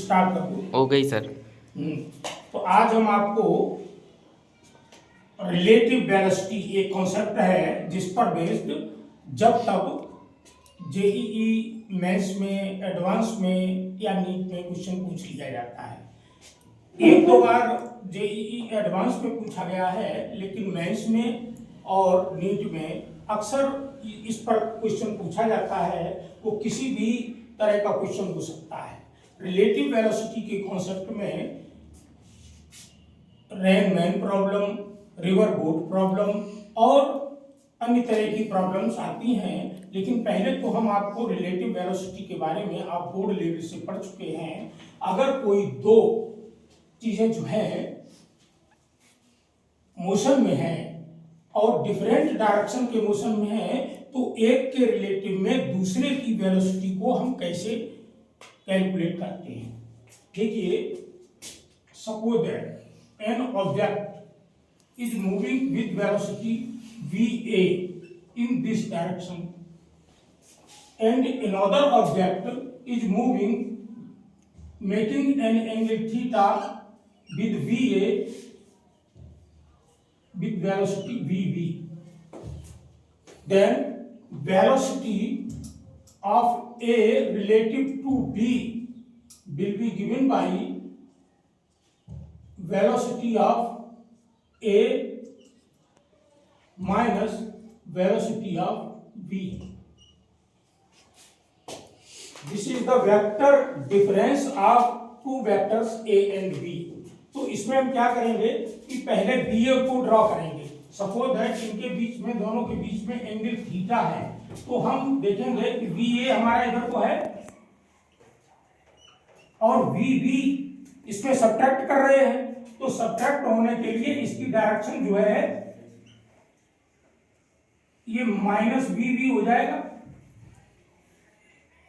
Start कर दूं? हो गई सर। तो आज हम आपको रिलेटिव वेलोसिटी एक कॉन्सेप्ट है जिस पर बेस्ड जब तक जेईई मेंस में, एडवांस में या नीट में क्वेश्चन पूछ लिया जाता है। एक दो बार जेईई एडवांस में पूछा गया है, लेकिन मेंस में और नीट में अक्सर इस पर क्वेश्चन पूछा जाता है। वो किसी भी तरह का क्वेश्चन हो सकता है। रिलेटिव वेलोसिटी के कॉन्सेप्ट में Rain Man problem, river boat problem और अन्य तरह की प्रॉब्लम्स आती हैं। लेकिन पहले तो हम आपको रिलेटिव वेलोसिटी के बारे में आप बोर्ड लेवल से पढ़ चुके हैं। अगर कोई दो चीजें जो है मोशन में है और डिफरेंट डायरेक्शन के मोशन में है, तो एक के रिलेटिव में दूसरे की वेलोसिटी को हम कैसे कैलकुलेट करते हैं। देखिए, suppose that an object is moving with velocity va in this direction and another object is moving making an angle theta with va with velocity vb. Then velocity of a relative to b will be given by velocity of a minus velocity of b. This is the vector difference of two vectors a and b. तो इसमें हम क्या करेंगे कि पहले ba को draw करेंगे। Suppose that इनके बीच में, दोनों के बीच में एंगल थीटा है, तो हम देखेंगे कि ba हमारा इधर को है और vb इसमें सब्ट्रैक्ट कर रहे हैं। तो सब्ट्रैक्ट होने के लिए इसकी डायरेक्शन जो है ये माइनस वी हो जाएगा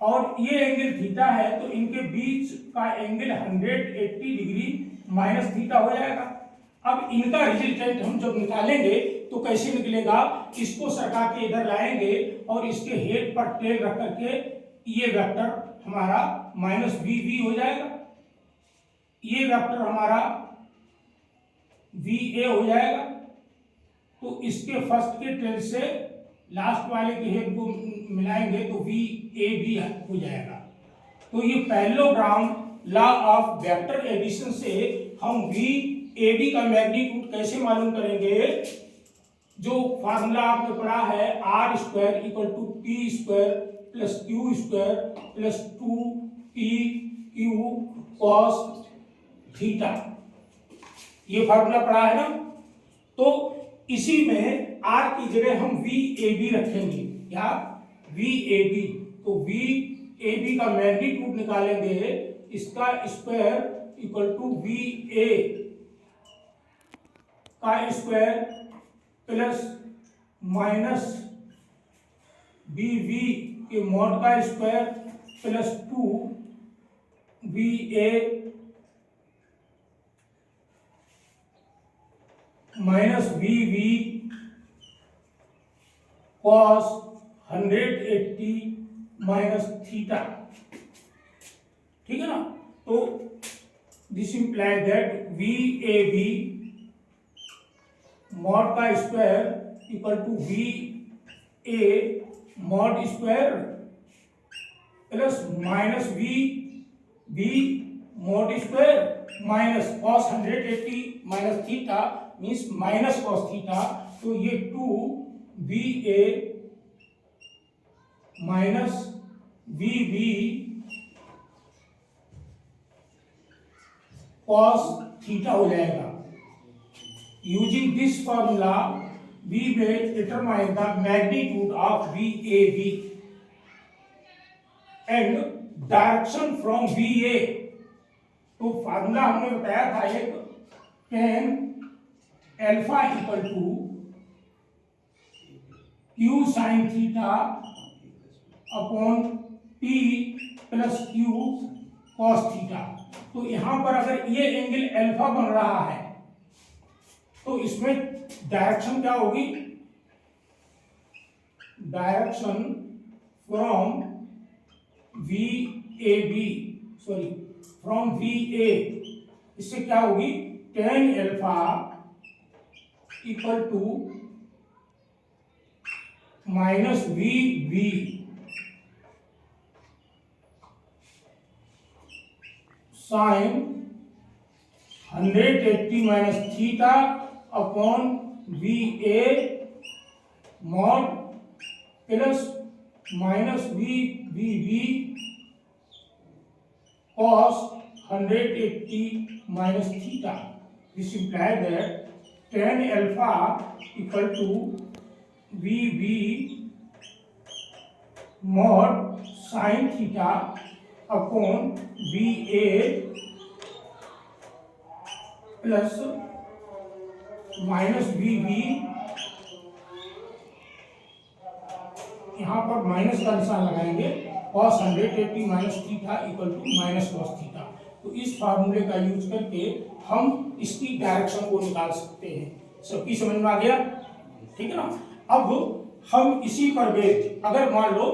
और ये एंगल थीटा है, तो इनके बीच का एंगल 180 डिग्री माइनस थीटा हो जाएगा। अब इनका रिजल्टेंट हम जब निकालेंगे तो कैसे निकलेगा, इसको सरका के इधर लाएंगे और इसके हेड पर टेल रख करके ये वेक्टर हमारा माइनस वी हो जाएगा, ये वेक्टर हमारा va हो जाएगा। तो इसके फर्स्ट के टेल से लास्ट वाले के हेड को मिलाएंगे तो vab हो जाएगा। तो ये parallelogram law of vector addition से हम vab का मैग्नीट्यूड कैसे मालूम करेंगे। जो फार्मूला आपने पढ़ा है r square equal to p square plus q square plus 2pq cos theta, ये फार्मूला पढ़ा है ना। तो इसी में r की जगह हम vab रखेंगे, या vab, तो vab का मैग्नीट्यूड निकालेंगे, इसका स्क्वायर इक्वल टू va का स्क्वायर प्लस माइनस bv के मॉड का square plus 2va minus v cos 180 minus theta, ठीक है ना। तो this imply that v a b mod का square equal to v A mod square plus minus we b mod square minus cos 180 minus theta means minus cos theta. तो ये 2va minus vb cos theta हो जाएगा। Using this formula we will determine the magnitude of vab and direction from va। तो formula हमने बताया था एक, tan alpha equal to q sine theta upon p plus q cos theta. तो यहां पर अगर ये एंगल अल्फा बन रहा है तो इसमें डायरेक्शन क्या होगी, direction from from V A, इससे क्या होगी, tan alpha equal to minus we B sine 180 minus theta upon V A mod plus minus we B B cos 180 minus theta. This implies that tan alpha equal to VB mod sin theta upon VA plus minus VB, यहाँ पर minus का निशान लगाएंगे, cos 180 minus theta equal to minus cos theta. तो इस फार्मूले का use करके हम इसकी डायरेक्शन को निकाल सकते हैं। सबकी समझ में आ गया, ठीक है ना। अब हम इसी पर बेस्ड, अगर मान लो